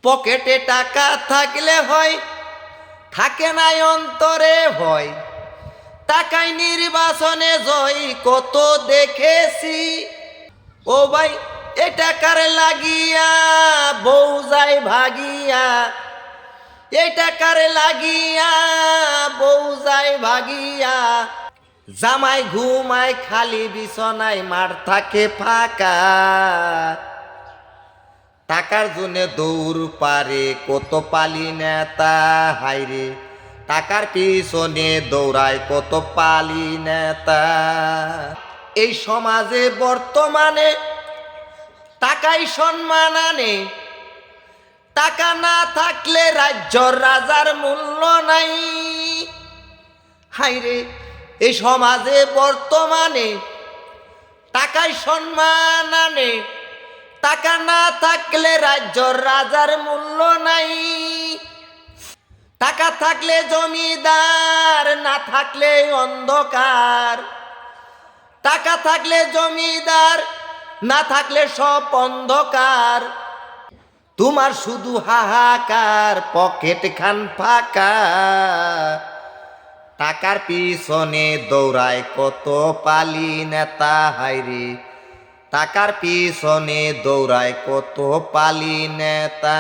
পকেটে টাকা থাকলে হয়, থাকে নাই অন্তরে ভয়। টাকায় নির্বাচনে জয় কত দেখেছি। ও ভাই, এ টাকার লাগিয়া বউ যায় ভাগিয়া, এ টাকার লাগিয়া বউ যায় ভাগিয়া। জামাই ঘুমায় খালি বিছনায়, মার থাকে ফাঁকা। টাকার জন্য দৌড় পারে কত পালি নেতা, হাইরে টাকার পিছনে দৌড়ায় কত পালি নেতা। এই সমাজে বর্তমানে টাকাই সম্মান আনে, টাকা না থাকলে রাজ্যর রাজার মূল্য নাই। হাইরে এই সমাজে বর্তমানে টাকাই সম্মান আনে, টাকা না থাকলে রাজ্যর রাজার মূল্য নাই। টাকা থাকলে জমিদার, না থাকলে অন্ধকার। টাকা থাকলে জমিদার, না থাকলে সব অন্ধকার। তোমার শুধু হাহাকার, পকেট খান ফাঁকা। টাকার পিছনে দৌড়ায় কত পালি নেতা, হাইরে টাকার পিছনে দৌড়ায় কত পালি নেতা।